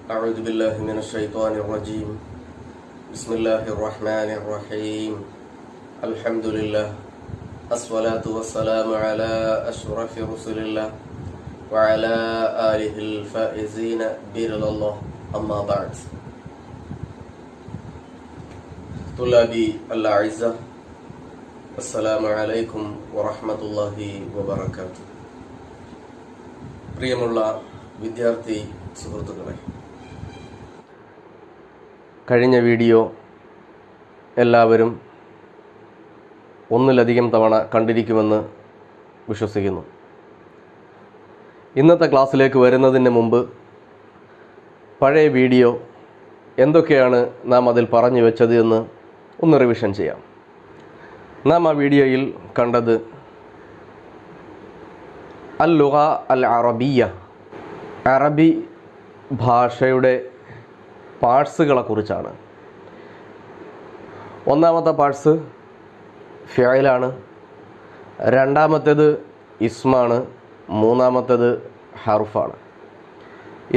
أعوذ بالله من الشيطان الرجيم بسم الله الرحمن الرحيم الحمد لله الصلاة والسلام على أشرف رسل الله وعلى آله الفائزين برضا الله أما بعد طلابي الأعزة السلام عليكم ورحمة الله وبركاته പ്രിയമുള്ള വിദ്യാർത്ഥി സുഹൃത്തുക്കളെ, കഴിഞ്ഞ വീഡിയോ എല്ലാവരും ഒന്നിലധികം തവണ കണ്ടിരിക്കുമെന്ന് വിശ്വസിക്കുന്നു. ഇന്നത്തെ ക്ലാസ്സിലേക്ക് വരുന്നതിന് മുമ്പ് പഴയ വീഡിയോ എന്തൊക്കെയാണ് നാം അതിൽ പറഞ്ഞു വെച്ചത് എന്ന് ഒന്ന് റിവിഷൻ ചെയ്യാം. നാം ആ വീഡിയോയിൽ കണ്ടത് അൽ-ലുഗ അൽ-അറബിയ്യ, അറബി ഭാഷയുടെ പാർട്സുകളെക്കുറിച്ചാണ്. ഒന്നാമത്തെ പാർട്സ് ഫിഅലാണ്, രണ്ടാമത്തേത് ഇസ്മാണ്, മൂന്നാമത്തേത് ഹർഫാണ്.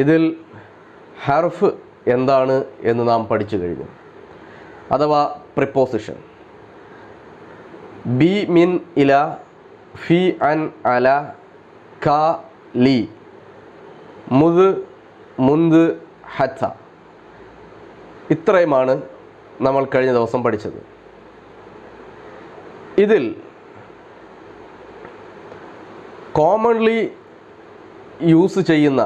ഇതിൽ ഹർഫ് എന്താണ് എന്ന് നാം പഠിച്ചു കഴിഞ്ഞു, അഥവാ പ്രിപ്പോസിഷൻ. ബി, മിൻ, ഇല, ഫി, അൻ, അല, ക, ലി, മുദ്, മുന്ത്, ഹത്ത. ഇത്രയുമാണ് നമ്മൾ കഴിഞ്ഞ ദിവസം പഠിച്ചത്. ഇതിൽ കോമൺലി യൂസ് ചെയ്യുന്ന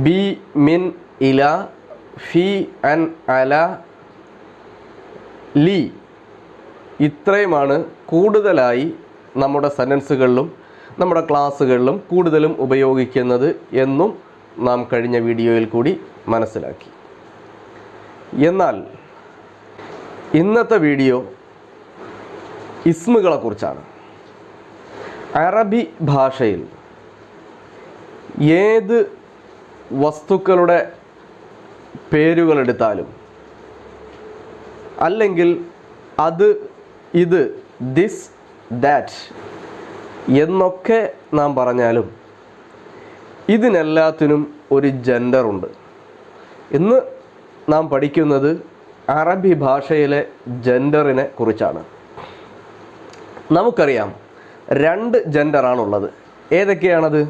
ബി, മിൻ, ഇല, ഫി, അൻ, അല, ലി ഇത്രയുമാണ് കൂടുതലായി നമ്മുടെ സെൻറ്റൻസുകളിലും നമ്മുടെ ക്ലാസ്സുകളിലും കൂടുതലും ഉപയോഗിക്കുന്നത് എന്നും നാം കഴിഞ്ഞ വീഡിയോയിൽ കൂടി മനസ്സിലാക്കി. എന്നാൽ ഇന്നത്തെ വീഡിയോ ഇസ്മുകളെക്കുറിച്ചാണ്. അറബി ഭാഷയിൽ ഏത് വസ്തുക്കളുടെ പേരുകളെടുത്താലും, അല്ലെങ്കിൽ അത്, ഇത്, ദിസ്, ദാറ്റ് എന്നൊക്കെ നാം പറഞ്ഞാലും ഇതിനെല്ലാത്തിനും ഒരു ജെൻഡറുണ്ട്. ഇന്ന് നാം പഠിക്കുന്നത് അറബി ഭാഷയിലെ ജെൻഡറിനെ കുറിച്ചാണ്. നമുക്കറിയാം, രണ്ട് ജെൻഡറാണുള്ളത്. ഏതൊക്കെയാണത്?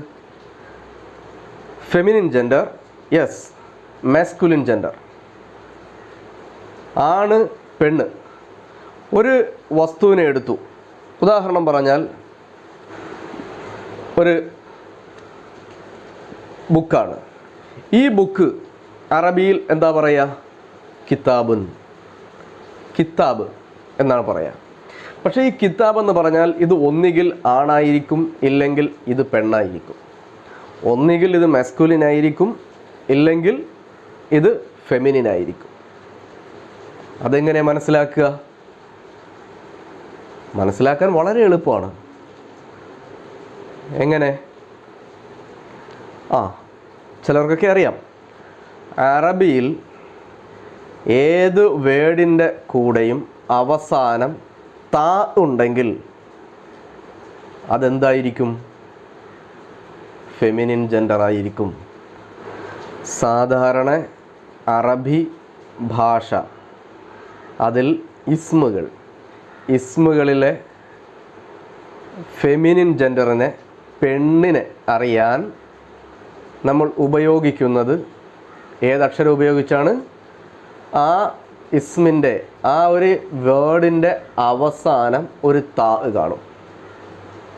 Feminine gender, yes, masculine gender, ആണ്, പെണ്ണ്. ഒരു വസ്തുവിനെ എടുത്തു, ഉദാഹരണം പറഞ്ഞാൽ ഒരു ബുക്കാണ്. ഈ ബുക്ക് അറബിയിൽ എന്താ പറയുക? കിതാബുൻ, കിതാബ് എന്നാണ് പറയുക. പക്ഷേ ഈ കിതാബ് എന്ന് പറഞ്ഞാൽ ഇത് ഒന്നുകിൽ ആണായിരിക്കും, ഇല്ലെങ്കിൽ ഇത് പെണ്ണായിരിക്കും. ഒന്നുകിൽ ഇത് മാസ്കുലിൻ ആയിരിക്കും, ഇല്ലെങ്കിൽ ഇത് ഫെമിനിൻ ആയിരിക്കും. അതെങ്ങനെ മനസ്സിലാക്കുക? മനസ്സിലാക്കാൻ വളരെ എളുപ്പമാണ്. എങ്ങനെ? ചിലർക്കൊക്കെ അറിയാം, അറബിയിൽ ഏത് വേർഡിൻ്റെ കൂടെയും അവസാനം താ ഉണ്ടെങ്കിൽ അതെന്തായിരിക്കും? ഫെമിനിൻ ജെൻഡർ ആയിരിക്കും. സാധാരണ അറബി ഭാഷ, അതിൽ ഇസ്മുകളിലെ ഫെമിനിൻ ജെൻഡറിനെ, പെണ്ണിനെ അറിയാൻ നമ്മൾ ഉപയോഗിക്കുന്നത് ഏതക്ഷരം ഉപയോഗിച്ചാണ്? ആ ഇസ്മിൻ്റെ, ആ ഒരു വേർഡിൻ്റെ അവസാനം ഒരു താ കാണും.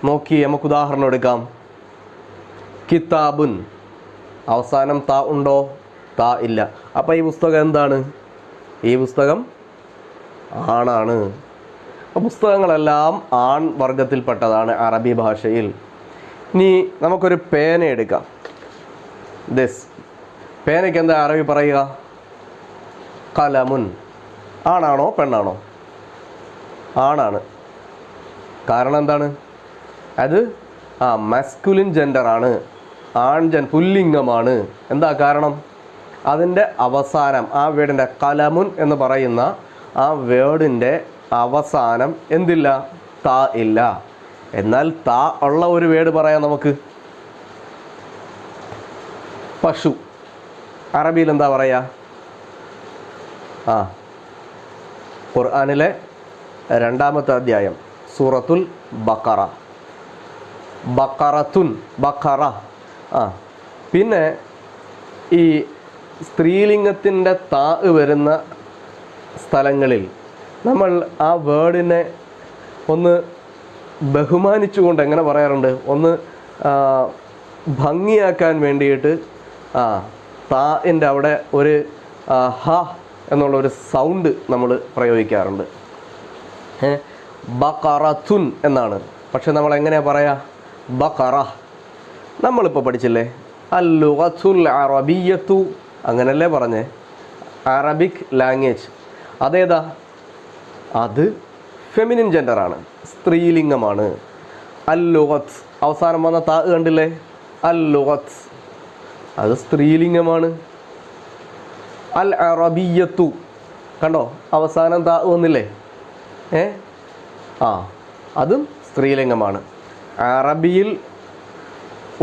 നോക്കി നമുക്ക് ഉദാഹരണം എടുക്കാം. കിതാബുൻ, അവസാനം താ ഉണ്ടോ? താ ഇല്ല. അപ്പോൾ ഈ പുസ്തകം എന്താണ്? ഈ പുസ്തകം ആണാണ്. പുസ്തകങ്ങളെല്ലാം ആൺ വർഗത്തിൽപ്പെട്ടതാണ് അറബി ഭാഷയിൽ. ഇനി നമുക്കൊരു പേന എടുക്കാം. ദിസ് പേനയ്ക്ക് എന്താ അറബി പറയുക? കലമുൻ. ആണാണോ പെണ്ണാണോ? ആണാണ്. കാരണം എന്താണ്? അത് മാസ്കുലിൻ ജെൻഡറാണ്, പുല്ലിംഗമാണ്. എന്താ കാരണം? അതിൻ്റെ അവസാനം, ആ വേർഡിൻ്റെ, കലമുൻ എന്ന് പറയുന്ന ആ വേർഡിൻ്റെ അവസാനം എന്തില്ല? താ ഇല്ല. എന്നാൽ താ ഉള്ള ഒരു വേർഡ് പറയാം നമുക്ക്. പശു. അറബിയിൽ എന്താ പറയുക? ഖുർആനിലെ 2-ാമത്തെ അധ്യായം സൂറത്തുൽ ബഖറ. ബഖറത്തുൻ, ബഖറ. പിന്നെ ഈ സ്ത്രീലിംഗത്തിൻ്റെ താ വരുന്ന സ്ഥലങ്ങളിൽ നമ്മൾ ആ വേർഡിനെ ഒന്ന് ബഹുമാനിച്ചുകൊണ്ട് എങ്ങനെ പറയാറുണ്ട്? ഒന്ന് ഭംഗിയാക്കാൻ വേണ്ടിയിട്ട് താൻ്റെ അവിടെ ഒരു ഹ എന്നുള്ളൊരു സൗണ്ട് നമ്മൾ പ്രയോഗിക്കാറുണ്ട്. ബഖറത്തുൻ എന്നാണ്. പക്ഷെ നമ്മൾ എങ്ങനെയാണ് പറയുക? ബഖറ. നമ്മളിപ്പോൾ പഠിച്ചില്ലേ അൽ-ലുഗത്തുൽ അറബിയ്യത്തു, അങ്ങനല്ലേ പറഞ്ഞേ? അറബിക് ലാംഗ്വേജ് അതേതാ? അത് ഫെമിനിൻ ജെൻഡറാണ്, സ്ത്രീലിംഗമാണ്. അൽ-ലുഗത്ത് അവസാനം വന്ന താ കണ്ടില്ലേ? അൽ-ലുഗത്ത് അത് സ്ത്രീലിംഗമാണ്. അൽ-അറബിയ്യത്തു കണ്ടോ? അവസാനം താ വന്നില്ലേ? അതും സ്ത്രീലിംഗമാണ്. അറബിയിൽ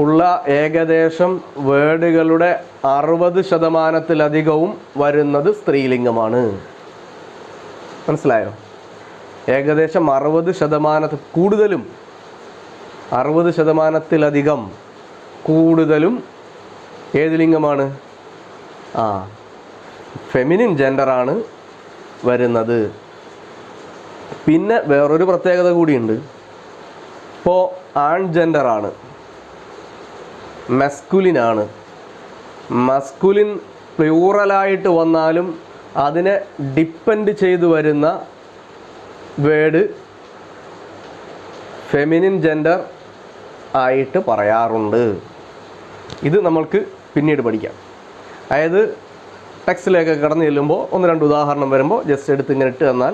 ഉള്ള ഏകദേശം വേർഡുകളുടെ 60% വരുന്നത് സ്ത്രീലിംഗമാണ്. മനസ്സിലായോ? ഏകദേശം 60% കൂടുതലും, 60%-ലധികം കൂടുതലും ഏത് ലിംഗമാണ്? ഫെമിനിൻ ജെൻഡറാണ് വരുന്നത്. പിന്നെ വേറൊരു പ്രത്യേകത കൂടിയുണ്ട്. ഇപ്പോൾ ആൺ ജെൻഡറാണ്, മസ്കുലിനാണ്. മസ്കുലിൻ പ്ലൂറലായിട്ട് വന്നാലും അതിനെ ഡിപ്പെൻഡ് ചെയ്തു വരുന്ന വേർഡ് ഫെമിനിൻ ജെൻഡർ ആയിട്ട് പറയാറുണ്ട്. ഇത് നമ്മൾക്ക് പിന്നീട് പഠിക്കാം. അതായത് ടെക്സ്റ്റിലേക്ക് കടന്നു ചെല്ലുമ്പോൾ 1-2 ഉദാഹരണം വരുമ്പോൾ ജസ്റ്റ് എടുത്ത് ഇങ്ങനെ ഇട്ട് തന്നാൽ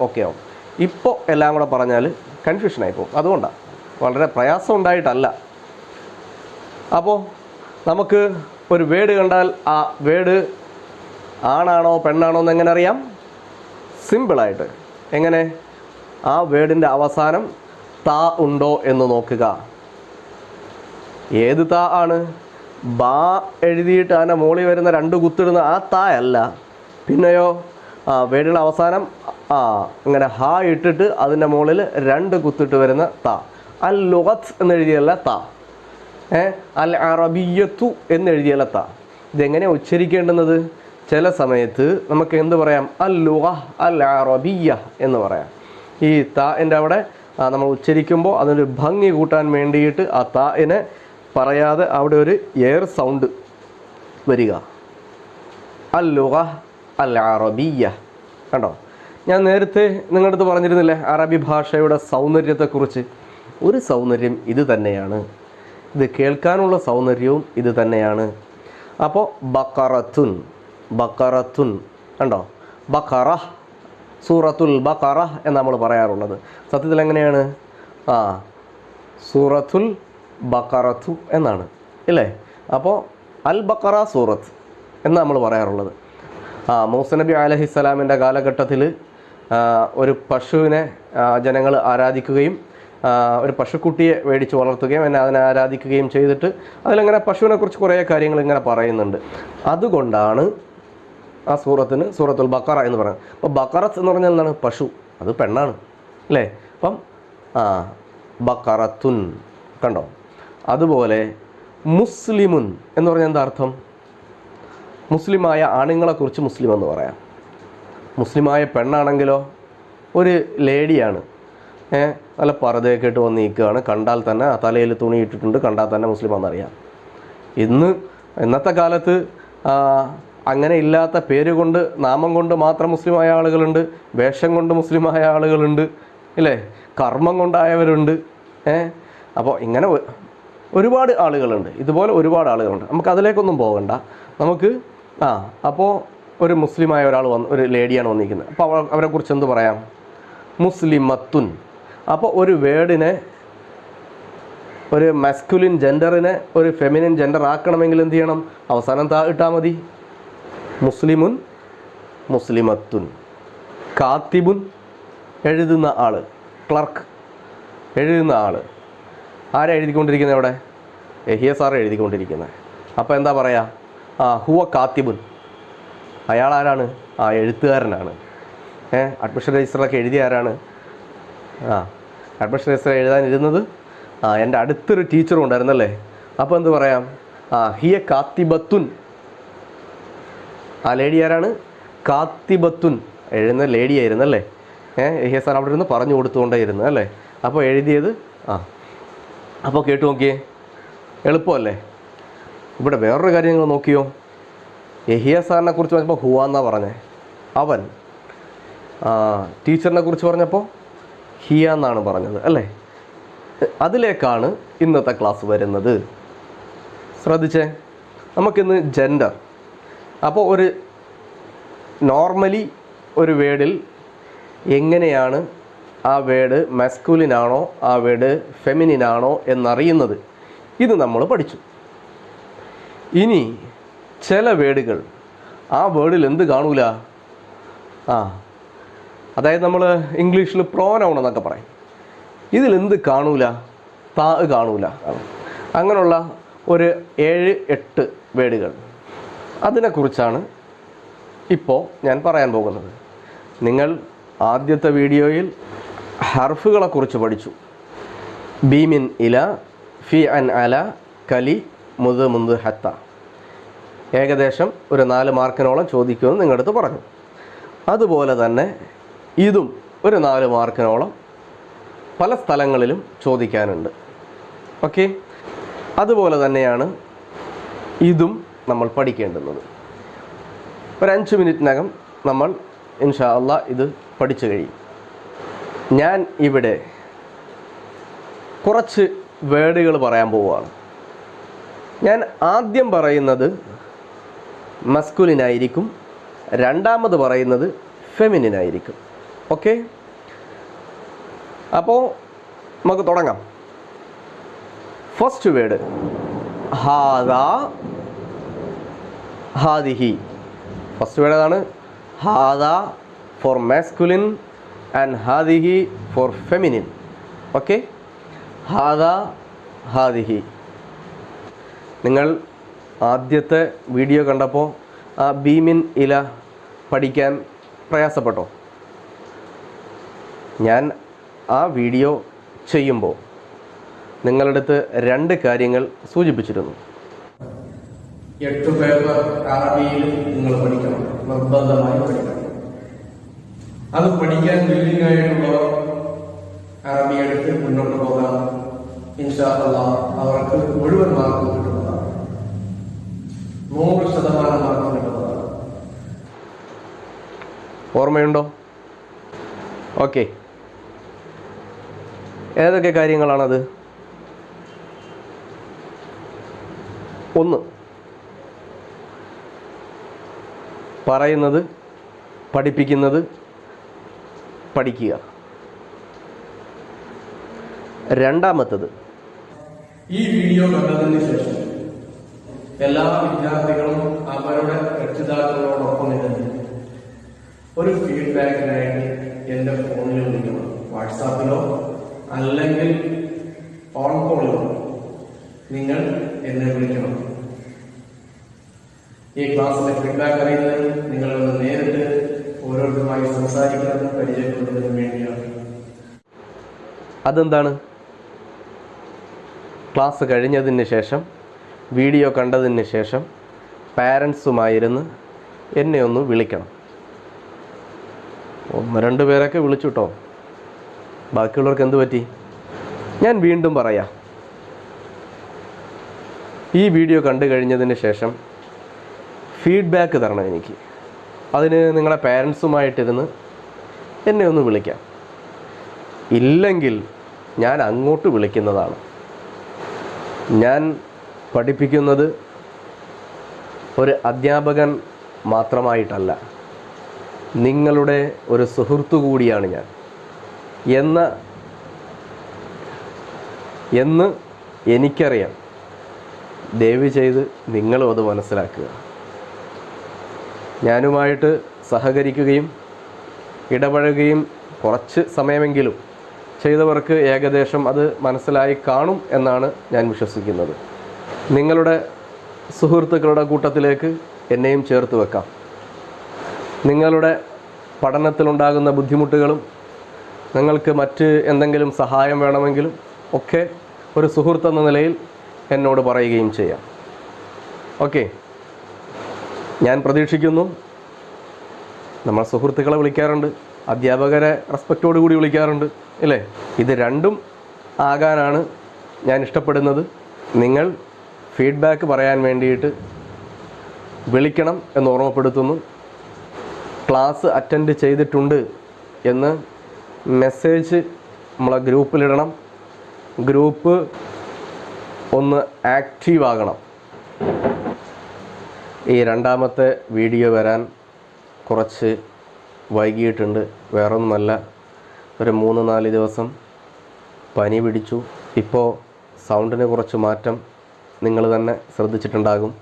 ഓക്കെ ആവും. ഇപ്പോൾ എല്ലാം കൂടെ പറഞ്ഞാൽ കൺഫ്യൂഷനായി പോകും. അതുകൊണ്ടാണ്, വളരെ പ്രയാസം ഉണ്ടായിട്ടല്ല. അപ്പോൾ നമുക്ക് ഒരു വേർഡ് കണ്ടാൽ ആ വേർഡ് ആണാണോ പെണ്ണാണോ എന്ന് എങ്ങനെ അറിയാം? സിമ്പിളായിട്ട്. എങ്ങനെ? ആ വേർഡിൻ്റെ അവസാനം താ ഉണ്ടോ എന്ന് നോക്കുക. ഏത് താ ആണ്? ബാ എഴുതിയിട്ട് അതിൻ്റെ മുകളിൽ വരുന്ന 2 കുത്തിടുന്ന ആ താ അല്ല. പിന്നെയോ വേർഡിൻ്റെ അവസാനം ഇങ്ങനെ ഹ ഇട്ടിട്ട് അതിൻ്റെ മുകളിൽ 2 കുത്തിട്ട് വരുന്ന താ. അൽ-ലുഗത്ത് എന്നെഴുതിയല്ല താ. അൽ-അറബിയ്യത്തു എന്നെഴുതിയല്ല താ. ഇതെങ്ങനെയാണ് ഉച്ചരിക്കേണ്ടുന്നത്? ചില സമയത്ത് നമുക്ക് എന്ത് പറയാം? അൽ-ലുഗ, അൽ-അറബിയ്യ എന്ന് പറയാം. ഈ താൻ്റെ അവിടെ നമ്മൾ ഉച്ചരിക്കുമ്പോൾ അതിനൊരു ഭംഗി കൂട്ടാൻ വേണ്ടിയിട്ട് ആ താനെ പറയാതെ അവിടെ ഒരു എയർ സൗണ്ട് വരിക. അൽ-ലുഗ, അൽ-അറബിയ്യ. കണ്ടോ? ഞാൻ നേരത്തെ നിങ്ങളുടെ അടുത്ത് പറഞ്ഞിരുന്നില്ലേ അറബി ഭാഷയുടെ സൗന്ദര്യത്തെക്കുറിച്ച്? ഒരു സൗന്ദര്യം ഇത് തന്നെയാണ്. ഇത് കേൾക്കാനുള്ള സൗന്ദര്യവും ഇത് തന്നെയാണ്. അപ്പോൾ ബഖറത്തുൻ, ബഖറത്തുൻ കണ്ടോ? ബഖറ, സൂറത്തുൽ ബഖറ എന്ന് നമ്മൾ പറയാറുള്ളത്. സത്യത്തിൽ എങ്ങനെയാണ്? സൂറത്തുൽ ബഖറത്തു എന്നാണ്, ഇല്ലേ? അപ്പോൾ അൽ ബഖറ സൂറത്ത് എന്ന് നമ്മൾ പറയാറുള്ളത്. മൂസ നബി അലൈഹിസ്സലാമിൻ്റെ കാലഘട്ടത്തിൽ ഒരു പശുവിനെ ജനങ്ങൾ ആരാധിക്കുകയും ഒരു പശുക്കുട്ടിയെ മേടിച്ച് വളർത്തുകയും അതിനെ ആരാധിക്കുകയും ചെയ്തിട്ട് അതിലങ്ങനെ പശുവിനെക്കുറിച്ച് കുറേ കാര്യങ്ങൾ ഇങ്ങനെ പറയുന്നുണ്ട്. അതുകൊണ്ടാണ് ആ സൂറത്തിന് സൂറത്തുൽ ബഖറ എന്ന് പറയുന്നത്. അപ്പോൾ ബഖറത്ത് എന്ന് പറഞ്ഞാൽ എന്താണ്? പശു. അത് പെണ്ണാണ്, അല്ലേ? അപ്പം ബഖറത്തുൻ കണ്ടോ? അതുപോലെ മുസ്ലിമുൻ എന്ന് പറഞ്ഞാൽ എന്താ അർത്ഥം? മുസ്ലിമായ ആണുങ്ങളെക്കുറിച്ച് മുസ്ലിം എന്ന് പറയാം. മുസ്ലിമായ പെണ്ണാണെങ്കിലോ ഒരു ലേഡിയാണ്, നല്ല പർദ്ദയൊക്കെ ഇട്ട് വന്ന് നിൽക്കുകയാണ്. കണ്ടാൽ തന്നെ തലയിൽ തുണി ഇട്ടിട്ടുണ്ട്, കണ്ടാൽ തന്നെ മുസ്ലിം ആണെന്നറിയാം. ഇന്നത്തെ കാലത്ത് അങ്ങനെ ഇല്ലാത്ത പേര് കൊണ്ട്, നാമം കൊണ്ട് മാത്രം മുസ്ലിമായ ആളുകളുണ്ട്, വേഷം കൊണ്ട് മുസ്ലിമായ ആളുകളുണ്ട്, ഇല്ലേ? കർമ്മം കൊണ്ടായവരുണ്ട്. അപ്പോൾ ഇങ്ങനെ ഒരുപാട് ആളുകളുണ്ട്, ഇതുപോലെ ഒരുപാട് ആളുകളുണ്ട്. നമുക്ക് അതിലേക്കൊന്നും പോകണ്ട. നമുക്ക് അപ്പോൾ ഒരു മുസ്ലിമായ ഒരാൾ ഒരു ലേഡിയാണ് വന്നിരിക്കുന്നത്. അപ്പോൾ അവരെക്കുറിച്ച് എന്ത് പറയാം? മുസ്ലിമത്തുൻ. അപ്പോൾ ഒരു വേർഡിനെ, ഒരു മസ്കുലിൻ ജെൻഡറിനെ ഒരു ഫെമിനിൻ ജെൻഡർ ആക്കണമെങ്കിൽ എന്ത് ചെയ്യണം? അവസാനം താ ഇട്ടാൽ മതി. മുസ്ലിമുൻ, മുസ്ലിമത്തുൻ. കാത്തിബുൻ എഴുതുന്ന ആൾ, ക്ലർക്ക് എഴുതുന്ന ആൾ. ആരാ എഴുതിക്കൊണ്ടിരിക്കുന്നത്? അവിടെ യഹിയ സാറ് എഴുതിക്കൊണ്ടിരിക്കുന്നത്. അപ്പോൾ എന്താ പറയുക? ഹുവ കാത്തിബുൻ, അയാൾ ആരാണ്? എഴുത്തുകാരനാണ്. അഡ്മിഷൻ രജിസ്റ്ററൊക്കെ എഴുതിയ ആരാണ്? അഡ്മിഷൻ രജിസ്റ്റർ എഴുതാനിരുന്നത് എൻ്റെ അടുത്തൊരു ടീച്ചറും ഉണ്ടായിരുന്നല്ലേ. അപ്പോൾ എന്ത് പറയാം? ഹിയ കാത്തിബത്തുൻ. ലേഡി ആരാണ്? കാത്തിബത്തുൻ, എഴുതുന്ന ലേഡി ആയിരുന്നല്ലേ. യഹിയ സാർ അവിടെ ഇരുന്ന് പറഞ്ഞു കൊടുത്തുകൊണ്ടേയിരുന്നു അല്ലേ. അപ്പോൾ എഴുതിയത് അപ്പോൾ കേട്ടു നോക്കിയേ, എളുപ്പമല്ലേ? ഇവിടെ വേറൊരു കാര്യം നിങ്ങൾ നോക്കിയോ, യഹിയ സാറിനെ കുറിച്ച് പറഞ്ഞപ്പോൾ ഹുവ എന്നാണ് പറഞ്ഞത്, അവൻ. ടീച്ചറിനെ കുറിച്ച് പറഞ്ഞപ്പോൾ ഹിയ എന്നാണ് പറഞ്ഞത് അല്ലേ. അതിലേക്കാണ് ഇന്നത്തെ ക്ലാസ് വരുന്നത്. ശ്രദ്ധിച്ചേ, നമുക്കിന്ന് ജെൻഡർ. അപ്പോൾ ഒരു നോർമലി ഒരു വേർഡിൽ എങ്ങനെയാണ് ആ വേർഡ് മസ്കുലിനാണോ ആ വേർഡ് ഫെമിനിനാണോ എന്നറിയുന്നത്, ഇത് നമ്മൾ പഠിച്ചു. ഇനി ചില വേർഡുകൾ ആ വേർഡിൽ എന്ത് കാണൂല, അതായത് നമ്മൾ ഇംഗ്ലീഷിൽ പ്രോനൗൺ എന്നൊക്കെ പറയും, ഇതിലെന്ത് കാണൂല? കാണൂല. അങ്ങനെയുള്ള ഒരു 7-8 വേർഡുകൾ, അതിനെക്കുറിച്ചാണ് ഇപ്പോൾ ഞാൻ പറയാൻ പോകുന്നത്. നിങ്ങൾ ആദ്യത്തെ വീഡിയോയിൽ ഹർഫുകളെക്കുറിച്ച് പഠിച്ചു. ബീമിൻ ഇല, ഫി അൻ അല, കലി, മുത് മുന്ത് ഹത്ത. ഏകദേശം ഒരു 4 മാർക്കിനോളം ചോദിക്കുമെന്ന് നിങ്ങളടുത്ത് പറഞ്ഞു. അതുപോലെ തന്നെ ഇതും ഒരു 4 മാർക്കിനോളം പല സ്ഥലങ്ങളിലും ചോദിക്കാനുണ്ട്. ഓക്കെ, അതുപോലെ തന്നെയാണ് ഇതും നമ്മൾ പഠിക്കേണ്ടുന്നത്. ഒരു 5 മിനിറ്റിനകം നമ്മൾ ഇൻഷാ അല്ലാഹ് ഇത് പഠിച്ചു കഴിയും. ഞാൻ ഇവിടെ കുറച്ച് വേർഡുകൾ പറയാൻ പോവുകയാണ്. ഞാൻ ആദ്യം പറയുന്നത് മസ്കുലിനായിരിക്കും, രണ്ടാമത് പറയുന്നത് ഫെമിനിനായിരിക്കും. ഓക്കെ, അപ്പോൾ നമുക്ക് തുടങ്ങാം. ഫസ്റ്റ് വേർഡ് ഹാദാ, ഹാദിഹി. ഫസ്റ്റ് വേർഡ് ഏതാണ്? ഹാദാ ഫോർ മാസ്കുലിൻ ആൻഡ് ഹാദിഹി ഫോർ ഫെമിനിൻ. ഓക്കെ, ഹാദാ, ഹാദിഹി. നിങ്ങൾ ആദ്യത്തെ വീഡിയോ കണ്ടപ്പോൾ ആ ബീമിൻ ഇല പഠിക്കാൻ പ്രയാസപ്പെട്ടോ? ഞാൻ ആ വീഡിയോ ചെയ്യുമ്പോൾ നിങ്ങളുടെ അടുത്ത് 2 കാര്യങ്ങൾ സൂചിപ്പിച്ചിരുന്നു. 8 പേപ്പർ അറബിയിൽ നിങ്ങൾ പഠിക്കണം, നിർബന്ധമായി പഠിക്കണം. അത് പഠിക്കാൻ വില്ലിംഗ് ആയിട്ടുള്ളവർ അറബി എടുത്ത് മുന്നോട്ട് പോകാം. ഇൻഷാ അല്ലാഹ് അവർക്ക് മുഴുവൻ മാർക്ക് കിട്ടുന്നതാണ്, 100% മാർക്ക് കിട്ടുന്നതാണ്. ഓർമ്മയുണ്ടോ? ഓക്കെ, ഏതൊക്കെ കാര്യങ്ങളാണത്? 1, പറയുന്നത്, പഠിപ്പിക്കുന്നത്, പഠിക്കുക. രണ്ടാമത്തത്, ഈ വീഡിയോ കണ്ടതിന് ശേഷം എല്ലാ വിദ്യാർത്ഥികളും അവരുടെ രക്ഷിതാക്കളോടൊപ്പം ഇരുന്ന് ഒരു ഫീഡ്ബാക്കിനായിട്ട് എൻ്റെ ഫോണിൽ വിളിക്കണം. വാട്സാപ്പിലോ അല്ലെങ്കിൽ ഫോൺ കോളിലോ നിങ്ങൾ എന്നെ വിളിക്കണം. ഈ ക്ലാസ്സിലെ ഫീഡ്ബാക്ക് അറിയുന്നത് നിങ്ങളൊന്ന് നേരിട്ട് ഓരോരുത്തരുമായി സംസാരിക്കാൻ പരിചയപ്പെടുന്നതിന് വേണ്ടിയാണ്. അതെന്താണ്? ക്ലാസ് കഴിഞ്ഞതിന് ശേഷം, വീഡിയോ കണ്ടതിന് ശേഷം പാരൻസുമായിരുന്ന് എന്നെ ഒന്ന് വിളിക്കണം. 1-2 പേരൊക്കെ വിളിച്ചുട്ടോ, ബാക്കിയുള്ളവർക്ക് എന്ത് പറ്റി? ഞാൻ വീണ്ടും പറയാം. ഈ വീഡിയോ കണ്ടു കഴിഞ്ഞതിന് ശേഷം ഫീഡ്ബാക്ക് തരണം എനിക്ക്. അതിന് നിങ്ങളെ പാരൻസുമായിട്ടിരുന്ന് എന്നെ ഒന്ന് വിളിക്കാം. ഇല്ലെങ്കിൽ ഞാൻ അങ്ങോട്ട് വിളിക്കുന്നതാണ്. ഞാൻ പഠിപ്പിക്കുന്നത് ഒരു അധ്യാപകൻ മാത്രമായിട്ടല്ല, നിങ്ങളുടെ ഒരു സുഹൃത്തു കൂടിയാണ് ഞാൻ എന്ന് എനിക്കറിയാം. ദയവ് ചെയ്ത് നിങ്ങളും അത് മനസ്സിലാക്കുക. ഞാനുമായിട്ട് സഹകരിക്കുകയും ഇടപഴകുകയും കുറച്ച് സമയമെങ്കിലും ചെയ്തവർക്ക് ഏകദേശം അത് മനസ്സിലായി കാണും എന്നാണ് ഞാൻ വിശ്വസിക്കുന്നത്. നിങ്ങളുടെ സുഹൃത്തുക്കളുടെ കൂട്ടത്തിലേക്ക് എന്നെയും ചേർത്ത് വെക്കാം. നിങ്ങളുടെ പഠനത്തിലുണ്ടാകുന്ന ബുദ്ധിമുട്ടുകളും നിങ്ങൾക്ക് മറ്റ് എന്തെങ്കിലും സഹായം വേണമെങ്കിലും ഒക്കെ ഒരു സുഹൃത്തെന്ന നിലയിൽ എന്നോട് പറയുകയും ചെയ്യാം. ഓക്കെ, ഞാൻ പ്രതീക്ഷിക്കുന്നു നമ്മൾ സുഹൃത്തുക്കളെ വിളിക്കാറുണ്ട്, അധ്യാപകരെ റെസ്പെക്റ്റോടു കൂടി വിളിക്കാറുണ്ട് അല്ലേ? ഇത് രണ്ടും ആകാനാണ് ഞാൻ ഇഷ്ടപ്പെടുന്നത്. നിങ്ങൾ ഫീഡ്ബാക്ക് പറയാൻ വേണ്ടിയിട്ട് വിളിക്കണം എന്ന് ഓർമ്മപ്പെടുത്തുന്നു. ക്ലാസ് അറ്റൻഡ് ചെയ്തിട്ടുണ്ട് എന്ന് മെസ്സേജ് നമ്മളെ ഗ്രൂപ്പിലിടണം. ഗ്രൂപ്പ് ഒന്ന് ആക്റ്റീവ് ആകണം. ഈ രണ്ടാമത്തെ വീഡിയോ വരാൻ കുറച്ച് വൈകിയിട്ടുണ്ട്. വേറൊന്നുമല്ല, ഒരു 3-4 ദിവസം പനി പിടിച്ചു. ഇപ്പോൾ സൗണ്ടിന് കുറച്ച് മാറ്റം നിങ്ങൾ തന്നെ ശ്രദ്ധിച്ചിട്ടുണ്ടാകും.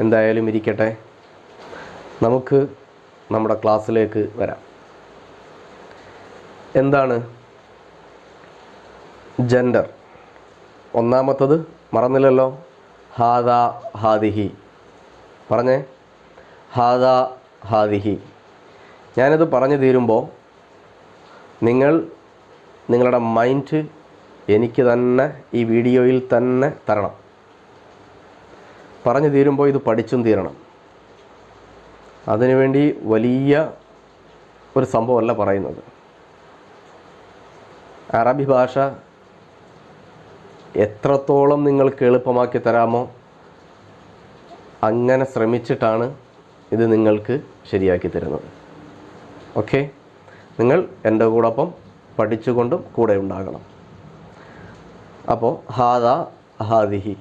എന്തായാലും ഇരിക്കട്ടെ, നമുക്ക് നമ്മുടെ ക്ലാസ്സിലേക്ക് വരാം. എന്താണ് ജെൻഡർ? ഒന്നാമത്തത് മറന്നില്ലല്ലോ, ഹാദാ ഹാദിഹി. പറഞ്ഞേ, ഹാദാ ഹാദിഹി. ഞാനിത് പറഞ്ഞു തീരുമ്പോൾ നിങ്ങളുടെ മൈൻഡ് എനിക്ക് തന്നെ ഈ വീഡിയോയിൽ തന്നെ തരണം. പറഞ്ഞു തീരുമ്പോൾ ഇത് പഠിച്ചും തീരണം. അതിനുവേണ്ടി വലിയ ഒരു സംഭവമല്ല പറയുന്നത്. അറബി ഭാഷ എത്രത്തോളം നിങ്ങൾക്ക് എളുപ്പമാക്കി തരാമോ അങ്ങനെ ശ്രമിച്ചിട്ടാണ് ഇത് നിങ്ങൾക്ക് ശരിയാക്കി തരുന്നത്. ഓക്കെ, നിങ്ങൾ എൻ്റെ കൂടൊപ്പം പഠിച്ചുകൊണ്ടും കൂടെ ഉണ്ടാകണം. അപ്പോൾ ഹാദാ ഹാദിഹി.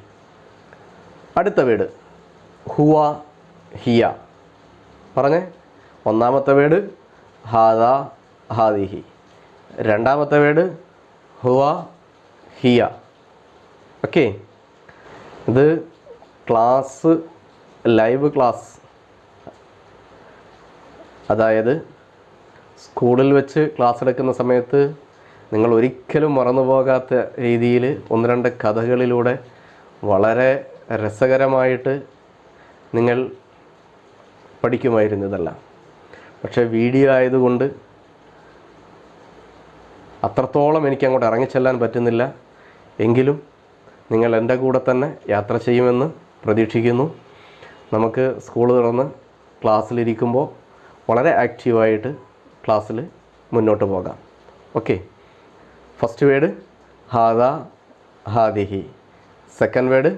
അടുത്ത വേർഡ് ഹുവ ഹിയ. പറഞ്ഞേ, ഒന്നാമത്തെ വേർഡ് ഹാദാ ഹാദിഹി, രണ്ടാമത്തെ വേർഡ് ഹുവ ഹിയ. ഓക്കെ, ഇത് ക്ലാസ്, ലൈവ് ക്ലാസ്, അതായത് സ്കൂളിൽ വെച്ച് ക്ലാസ് എടുക്കുന്ന സമയത്ത് നിങ്ങൾ ഒരിക്കലും മറന്നു പോകാത്ത രീതിയിൽ 1-2 കഥകളിലൂടെ വളരെ രസകരമായിട്ട് നിങ്ങൾ പഠിക്കുമായിരുന്നു ഇതെല്ലാം. പക്ഷേ വീഡിയോ ആയതുകൊണ്ട് അത്രത്തോളം എനിക്ക് അങ്ങോട്ട് ഇറങ്ങിച്ചെല്ലാൻ പറ്റുന്നില്ല. എങ്കിലും നിങ്ങൾ എൻ്റെ കൂടെ തന്നെ യാത്ര ചെയ്യുമെന്ന് പ്രതീക്ഷിക്കുന്നു. നമുക്ക് സ്കൂൾ തുറന്ന് ക്ലാസ്സിലിരിക്കുമ്പോൾ വളരെ ആക്റ്റീവായിട്ട് ക്ലാസ്സിൽ മുന്നോട്ട് പോകാം. ഓക്കെ, ഫസ്റ്റ് വേർഡ് ഹാദാ ഹാദിഹി, സെക്കൻഡ് വേർഡ്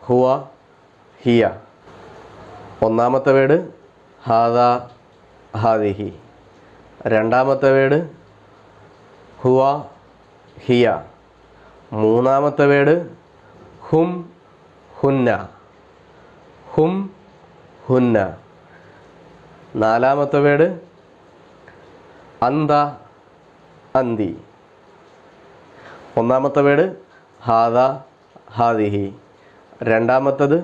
ഹുവ ഹിയ, ഒന്നാമത്തെ വേർഡ് ഹാദാ ഹാദിഹി, രണ്ടാമത്തെ വേർഡ് ഹുവ ഹിയ, മൂന്നാമത്തെ വേർഡ് ഹും ഹുന്ന, ഹും ഹുന്ന, നാലാമത്തെ വേർഡ് അന്ത അന്തി. ഒന്നാമത്തെ വേർഡ് ഹാദാ ഹാദിഹി, രണ്ടാമത്തത്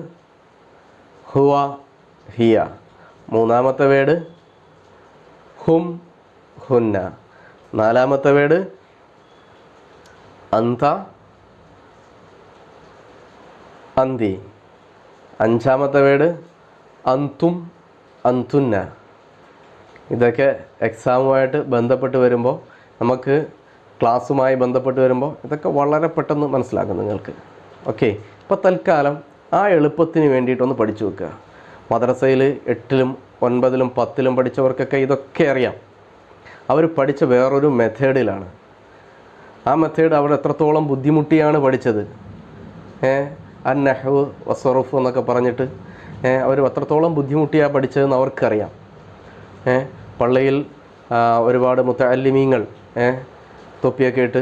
ഹുവ ഹിയ, മൂന്നാമത്തെ വേർഡ് ഹും ഹുന്ന, നാലാമത്തെ വേർഡ് അന്ത അന്തി, അഞ്ചാമത്തെ വേർഡ് അന്തും അന്തുന്ന. ഇതൊക്കെ എക്സാമുമായിട്ട് ബന്ധപ്പെട്ട് വരുമ്പോൾ, നമുക്ക് ക്ലാസ്സുമായി ബന്ധപ്പെട്ട് വരുമ്പോൾ ഇതൊക്കെ വളരെ പെട്ടെന്ന് മനസ്സിലാക്കും നിങ്ങൾക്ക്. ഓക്കെ, ഇപ്പോൾ തൽക്കാലം ആ എളുപ്പത്തിന് വേണ്ടിയിട്ടൊന്ന് പഠിച്ചു വെക്കുക. മദ്രസയിൽ 8-ലും 9-ലും 10-ലും പഠിച്ചവർക്കൊക്കെ ഇതൊക്കെ അറിയാം. അവർ പഠിച്ച വേറൊരു മെത്തേഡിലാണ്. ആ മെത്തേഡ് അവർ എത്രത്തോളം ബുദ്ധിമുട്ടിയാണ് പഠിച്ചത്. അന്നഹ്വ് വസ്വറുഫ് എന്നൊക്കെ പറഞ്ഞിട്ട് അവർ എത്രത്തോളം ബുദ്ധിമുട്ടിയാണ് പഠിച്ചതെന്ന് അവർക്കറിയാം. പള്ളിയിൽ ഒരുപാട് മുത്തഅല്ലിമീങ്ങൾ തൊപ്പിയൊക്കെ ഇട്ട്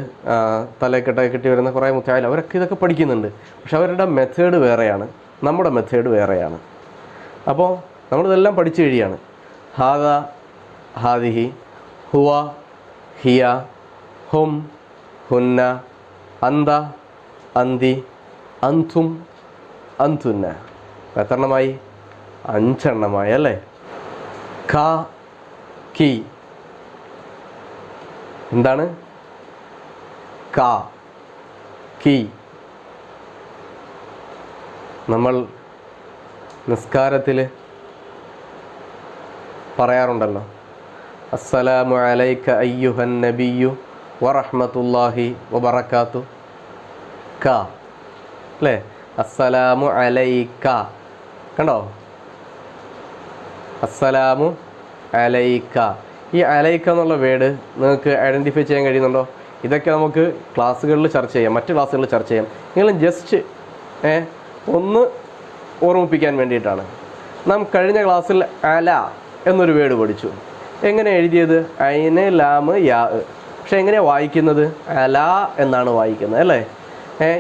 തലക്കെട്ടൊക്കെ കെട്ടി വരുന്ന കുറേ മുത്തഅല്ലിം, അവരൊക്കെ ഇതൊക്കെ പഠിക്കുന്നുണ്ട്. പക്ഷെ അവരുടെ മെത്തേഡ് വേറെയാണ്, നമ്മുടെ മെത്തേഡ് വേറെയാണ്. അപ്പോൾ നമ്മളിതെല്ലാം പഠിച്ചു കഴിയാണ്. ഹാദാ ഹാദിഹി, ഹുവ ഹിയ, ഹും ഹുന്ന, അന്ത അന്തി, അന്തും അന്തുന്ന. എത്രണ്ണമായി? 5 എണ്ണമായി അല്ലേ? ക കി. എന്താണ്? ക കി. നമ്മൾ നിസ്കാരത്തിൽ പറയാറുണ്ടല്ലോ, അസ്സലാമു അലൈക അയ്യുഹൻ നബിയു വറഹ്മത്തുള്ളാഹി വബറകാത്തു. ക അല്ലേ, അസ്സലാമു അലൈക. കണ്ടോ, അസ്സലാമു അലൈക. ഈ അലൈക എന്നുള്ള വേർഡ് നിങ്ങൾക്ക് ഐഡൻറ്റിഫൈ ചെയ്യാൻ കഴിയുന്നുണ്ടോ? ഇതൊക്കെ നമുക്ക് ക്ലാസ്സുകളിൽ ചർച്ച ചെയ്യാം, മറ്റ് ക്ലാസ്സുകളിൽ ചർച്ച ചെയ്യാം. നിങ്ങൾ ജസ്റ്റ് ഒന്ന് ഓർമ്മിപ്പിക്കാൻ വേണ്ടിയിട്ടാണ്. നാം കഴിഞ്ഞ ക്ലാസ്സിൽ അല എന്നൊരു വേർഡ് പഠിച്ചു. എങ്ങനെ എഴുതിയത്? ഐന് ലാമ് യാ. പക്ഷെ എങ്ങനെയാണ് വായിക്കുന്നത്? അല എന്നാണ് വായിക്കുന്നത് അല്ലേ.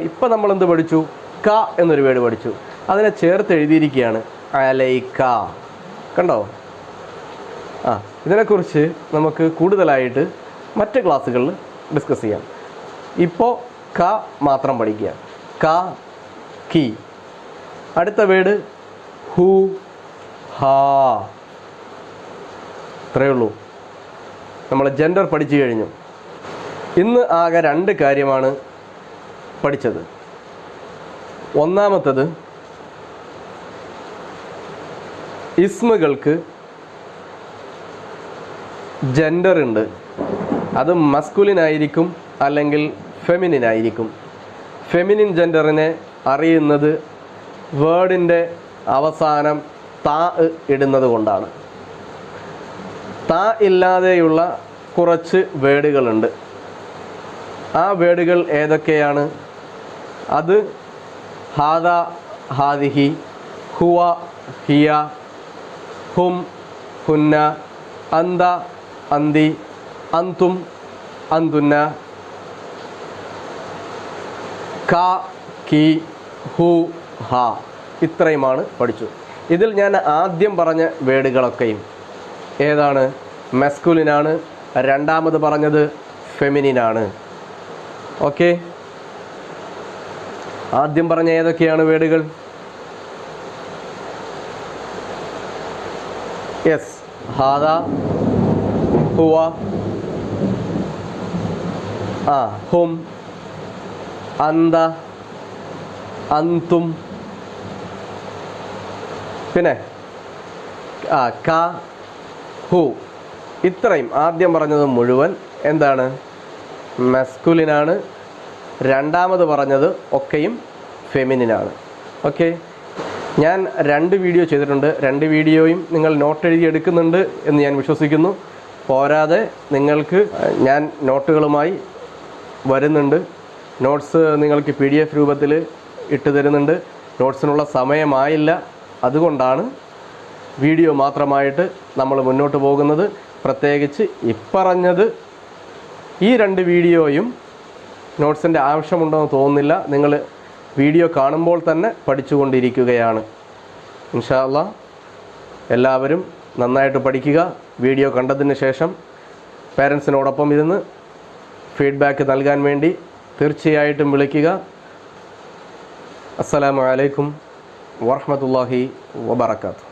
ഇപ്പം നമ്മളെന്ത് പഠിച്ചു? ക എന്നൊരു വേർഡ് പഠിച്ചു. അതിനെ ചേർത്ത് എഴുതിയിരിക്കുകയാണ് അലൈക. കണ്ടോ? ഇതിനെക്കുറിച്ച് നമുക്ക് കൂടുതലായിട്ട് മറ്റ് ക്ലാസ്സുകളിൽ ഡിസ്കസ് ചെയ്യാം. ഇപ്പോൾ ക മാത്രം പഠിക്കുക. ക, കി. അടുത്ത വേർഡ് ഹു, ഹാ. ഇത്രയേ ഉള്ളൂ. നമ്മൾ ജെൻഡർ പഠിച്ചു കഴിഞ്ഞു. ഇന്ന് ആകെ 2 കാര്യമാണ് പഠിച്ചത്. ഒന്നാമത്തത്, ഇസ്മുകൾക്ക് ജെൻഡർ ഉണ്ട്. അത് മസ്കുലിൻ ആയിരിക്കും അല്ലെങ്കിൽ ഫെമിനിൻ ആയിരിക്കും. ഫെമിനിൻ ജെൻഡറിനെ അറിയുന്നത് വേർഡിൻ്റെ അവസാനം താ ഇടുന്നത് കൊണ്ടാണ്. താ ഇല്ലാതെയുള്ള കുറച്ച് വേർഡുകളുണ്ട്. ആ വേർഡുകൾ ഏതൊക്കെയാണ്? അത് ഹാദ, ഹാദിഹി, ഹുവ, ഹിയ, ഹും, ഹുന്ന, അന്ത, അന്തി, അന്തും, അന്തുന്ന, ക, കി, ഹു, ഹ. ഇത്രയുമാണ് പഠിച്ചു. ഇതിൽ ഞാൻ ആദ്യം പറഞ്ഞ വേർഡുകളൊക്കെയും ഏതാണ്? മസ്കുലിനാണ്. രണ്ടാമത് പറഞ്ഞത് ഫെമിനിനാണ്. ഓക്കെ, ആദ്യം പറഞ്ഞ ഏതൊക്കെയാണ് വേർഡുകൾ? യെസ്, ഹാദ, ഹുവ, ഹും, അന്ത, അന്തും, പിന്നെ ക, ഹു. ഇത്രയും ആദ്യം പറഞ്ഞത് മുഴുവൻ എന്താണ്? മസ്കുലിനാണ്. രണ്ടാമത് പറഞ്ഞത് ഒക്കെയും ഫെമിനിനാണ്. ഓക്കെ, ഞാൻ 2 വീഡിയോ ചെയ്തിട്ടുണ്ട്. 2 വീഡിയോയും നിങ്ങൾ നോട്ട് എഴുതി എടുക്കുന്നുണ്ട് എന്ന് ഞാൻ വിശ്വസിക്കുന്നു. പോരാതെ നിങ്ങൾക്ക് ഞാൻ നോട്ടുകളുമായി വരുന്നുണ്ട്. നോട്ട്സ് നിങ്ങൾക്ക് PDF രൂപത്തിൽ ഇട്ട് തരുന്നുണ്ട്. നോട്ട്സിനുള്ള സമയമായില്ല, അതുകൊണ്ടാണ് വീഡിയോ മാത്രമായിട്ട് നമ്മൾ മുന്നോട്ട് പോകുന്നത്. പ്രത്യേകിച്ച് ഇപ്പറഞ്ഞത് ഈ 2 വീഡിയോയും നോട്ട്സിൻ്റെ ആവശ്യമുണ്ടെന്ന് തോന്നുന്നില്ല. നിങ്ങൾ വീഡിയോ കാണുമ്പോൾ തന്നെ പഠിച്ചുകൊണ്ടിരിക്കുകയാണ്. ഇൻഷാ അല്ലാഹ് എല്ലാവരും നന്നായിട്ട് പഠിക്കുക. വീഡിയോ കണ്ടതിന് ശേഷം പേരൻസിനോടൊപ്പം ഇരുന്ന് ഫീഡ്ബാക്ക് നൽകാൻ വേണ്ടി തീർച്ചയായിട്ടും വിളിക്കുക. അസ്സലാമു അലൈക്കും വറഹ്മത്തുള്ളാഹി വബറകാതുഹു.